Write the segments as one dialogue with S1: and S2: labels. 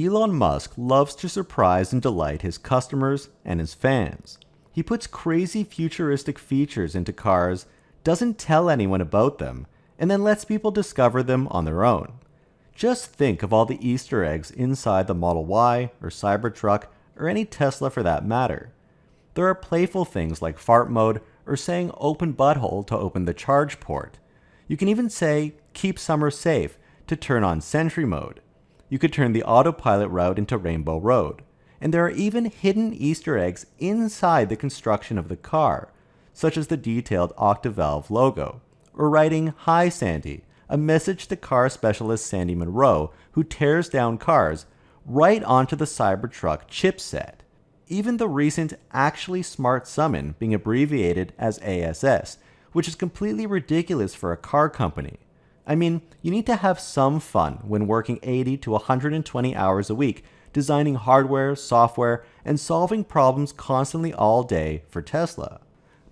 S1: Elon Musk loves to surprise and delight his customers and his fans. He puts crazy futuristic features into cars, doesn't tell anyone about them, and then lets people discover them on their own. Just think of all the Easter eggs inside the Model Y or Cybertruck or any Tesla for that matter. There are playful things like fart mode or saying open butthole to open the charge port. You can even say keep summer safe to turn on Sentry mode. You could turn the autopilot route into Rainbow Road. And there are even hidden Easter eggs inside the construction of the car, such as the detailed Octavalve logo, or writing "Hi Sandy," a message to car specialist Sandy Monroe, who tears down cars, right onto the Cybertruck chipset. Even the recent Actually Smart Summon being abbreviated as ASS, which is completely ridiculous for a car company. I mean, you need to have some fun when working 80 to 120 hours a week, designing hardware, software, and solving problems constantly all day for Tesla.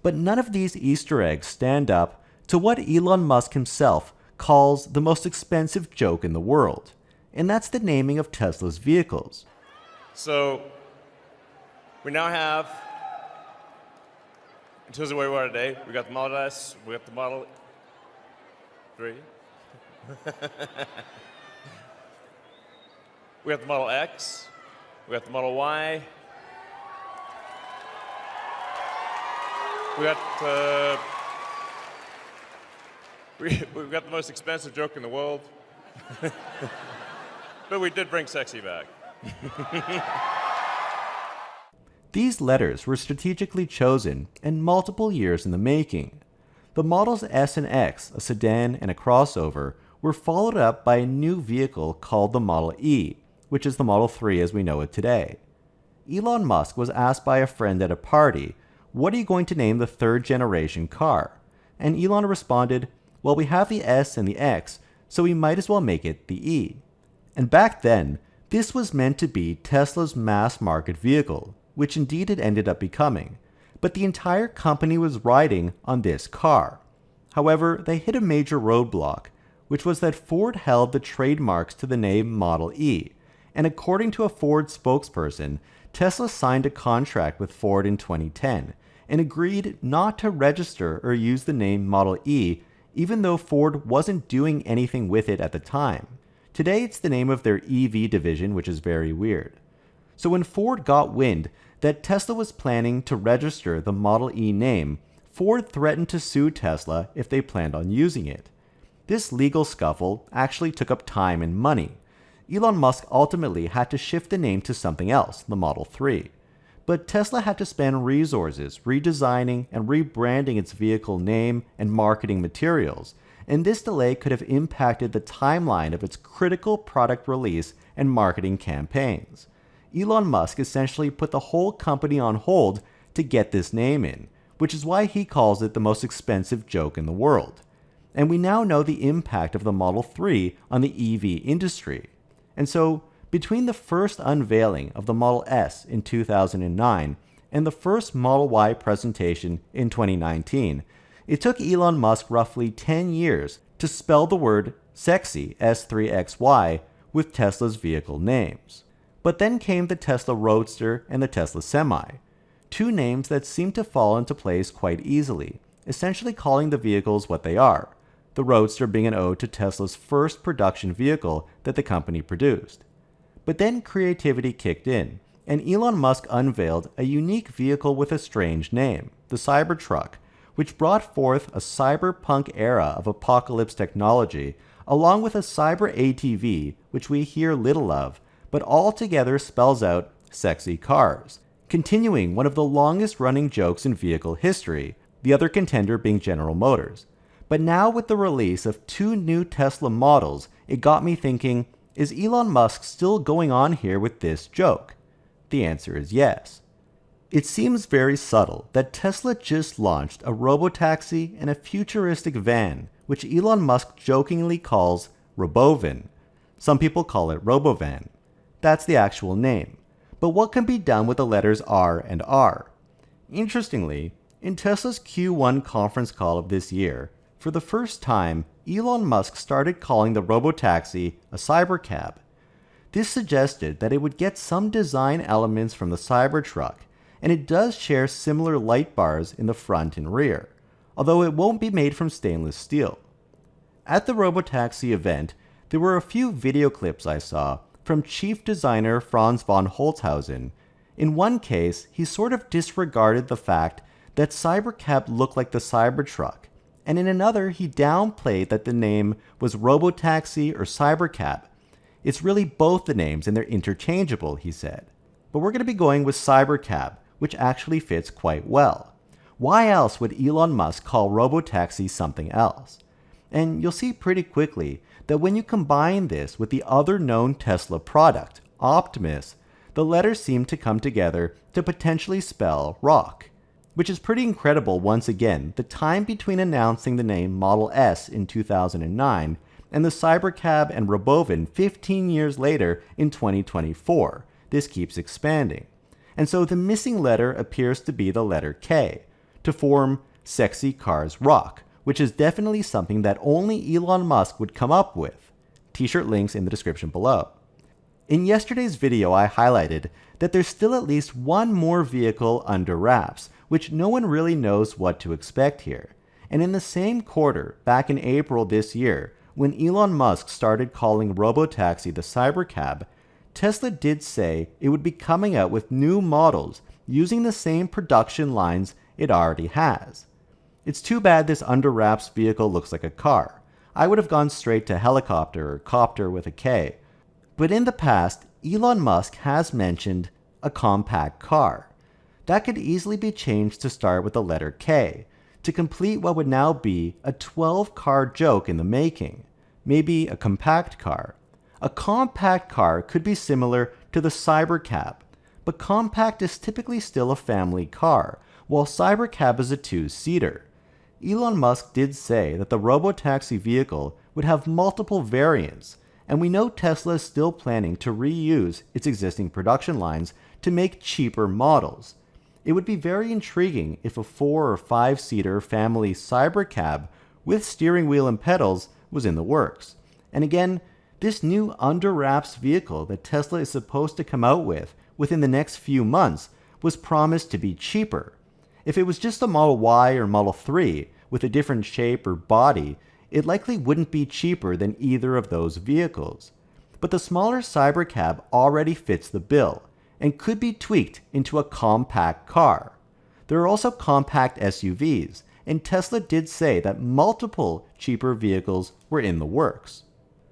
S1: But none of these Easter eggs stand up to what Elon Musk himself calls the most expensive joke in the world, and that's the naming of Tesla's vehicles.
S2: So, we now have, in terms of where we are today, we got the Model S, we got the Model 3. We got the Model X, we got the Model Y, we've got the most expensive joke in the world, but we did bring sexy back.
S1: These letters were strategically chosen and multiple years in the making. The Models S and X, a sedan and a crossover, were followed up by a new vehicle called the Model E, which is the Model 3 as we know it today. Elon Musk was asked by a friend at a party, "What are you going to name the third generation car?" And Elon responded, "Well, we have the S and the X, so we might as well make it the E." And back then, this was meant to be Tesla's mass market vehicle, which indeed it ended up becoming. But the entire company was riding on this car. However, they hit a major roadblock, which was that Ford held the trademarks to the name Model E. And according to a Ford spokesperson, Tesla signed a contract with Ford in 2010 and agreed not to register or use the name Model E, even though Ford wasn't doing anything with it at the time. Today it's the name of their EV division, which is very weird. So when Ford got wind that Tesla was planning to register the Model E name, Ford threatened to sue Tesla if they planned on using it. This legal scuffle actually took up time and money. Elon Musk ultimately had to shift the name to something else, the Model 3. But Tesla had to spend resources redesigning and rebranding its vehicle name and marketing materials, and this delay could have impacted the timeline of its critical product release and marketing campaigns. Elon Musk essentially put the whole company on hold to get this name in, which is why he calls it the most expensive joke in the world. And we now know the impact of the Model 3 on the EV industry. And so, between the first unveiling of the Model S in 2009 and the first Model Y presentation in 2019, it took Elon Musk roughly 10 years to spell the word sexy, S3XY, with Tesla's vehicle names. But then came the Tesla Roadster and the Tesla Semi, two names that seem to fall into place quite easily, essentially calling the vehicles what they are, the Roadster being an ode to Tesla's first production vehicle that the company produced. But then creativity kicked in, and Elon Musk unveiled a unique vehicle with a strange name, the Cybertruck, which brought forth a cyberpunk era of apocalypse technology, along with a cyber ATV, which we hear little of, but altogether spells out sexy cars, continuing one of the longest running jokes in vehicle history, the other contender being General Motors. But now with the release of two new Tesla models, it got me thinking, is Elon Musk still going on here with this joke? The answer is yes. It seems very subtle that Tesla just launched a robotaxi and a futuristic van, which Elon Musk jokingly calls Robovan. Some people call it Robovan. That's the actual name. But what can be done with the letters R and R? Interestingly, in Tesla's Q1 conference call of this year, for the first time, Elon Musk started calling the robotaxi a cybercab. This suggested that it would get some design elements from the Cybertruck, and it does share similar light bars in the front and rear, although it won't be made from stainless steel. At the Robotaxi event, there were a few video clips I saw from chief designer Franz von Holzhausen. In one case, he sort of disregarded the fact that Cybercab looked like the Cybertruck, and in another he downplayed that the name was Robotaxi or Cybercab. It's really both the names and they're interchangeable, he said. But we're going to be going with Cybercab, which actually fits quite well. Why else would Elon Musk call Robotaxi something else? And you'll see pretty quickly that when you combine this with the other known Tesla product, Optimus, the letters seem to come together to potentially spell rock. Which is pretty incredible once again, the time between announcing the name Model S in 2009 and the Cybercab and Robovan 15 years later in 2024. This keeps expanding. And so the missing letter appears to be the letter K, to form Sexy Cars Rock, which is definitely something that only Elon Musk would come up with. T-shirt links in the description below. In yesterday's video, I highlighted that there's still at least one more vehicle under wraps, which no one really knows what to expect here. And in the same quarter, back in April this year, when Elon Musk started calling Robotaxi the Cybercab, Tesla did say it would be coming out with new models using the same production lines it already has. It's too bad this under wraps vehicle looks like a car. I would have gone straight to helicopter or copter with a K. But in the past, Elon Musk has mentioned a compact car. That could easily be changed to start with the letter K, to complete what would now be a 12-car joke in the making. Maybe a compact car. A compact car could be similar to the Cybercab, but compact is typically still a family car, while Cybercab is a two-seater. Elon Musk did say that the Robotaxi vehicle would have multiple variants, and we know Tesla is still planning to reuse its existing production lines to make cheaper models. It would be very intriguing if a 4 or 5-seater family Cybercab with steering wheel and pedals was in the works. And again, this new under wraps vehicle that Tesla is supposed to come out with within the next few months was promised to be cheaper. If it was just a Model Y or Model 3 with a different shape or body, it likely wouldn't be cheaper than either of those vehicles. But the smaller Cybercab already fits the bill and could be tweaked into a compact car. There are also compact SUVs, and Tesla did say that multiple cheaper vehicles were in the works.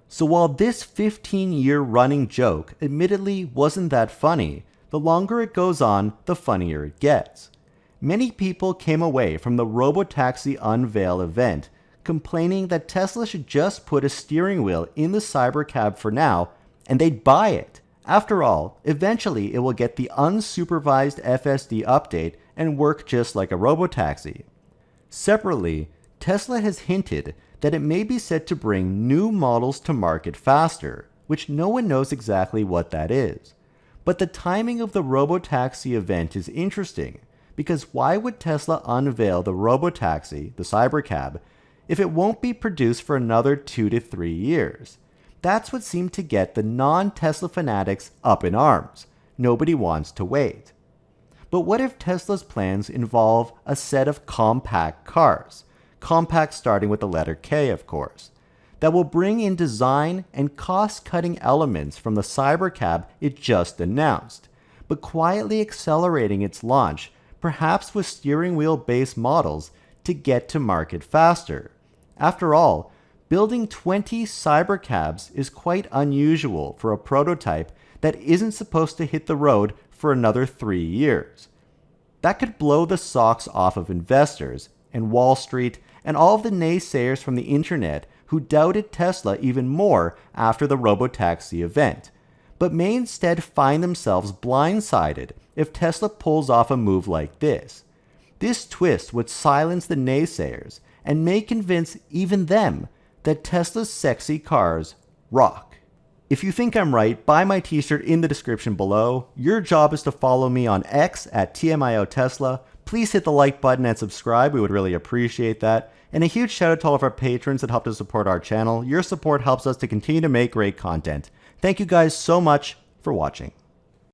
S1: So while this 15-year running joke admittedly wasn't that funny, the longer it goes on, the funnier it gets. Many people came away from the Robotaxi Unveil event complaining that Tesla should just put a steering wheel in the Cybercab for now, and they'd buy it. After all, eventually it will get the unsupervised FSD update and work just like a Robotaxi. Separately, Tesla has hinted that it may be set to bring new models to market faster, which no one knows exactly what that is. But the timing of the Robotaxi event is interesting, because why would Tesla unveil the Robotaxi, the Cybercab, if it won't be produced for another 2 to 3 years? That's what seemed to get the non-Tesla fanatics up in arms. Nobody wants to wait. But what if Tesla's plans involve a set of compact cars, compact starting with the letter K of course, that will bring in design and cost-cutting elements from the Cybercab it just announced, but quietly accelerating its launch, perhaps with steering wheel-based models to get to market faster. After all, building 20 Cybercabs is quite unusual for a prototype that isn't supposed to hit the road for another 3 years. That could blow the socks off of investors and Wall Street and all of the naysayers from the internet who doubted Tesla even more after the Robotaxi event, but may instead find themselves blindsided if Tesla pulls off a move like this. This twist would silence the naysayers and may convince even them that Tesla's sexy cars rock. If you think I'm right, buy my t-shirt in the description below. Your job is to follow me on X at TMIOTesla. Please hit the like button and subscribe. We would really appreciate that. And a huge shout out to all of our patrons that helped us support our channel. Your support helps us to continue to make great content. Thank you guys so much for watching.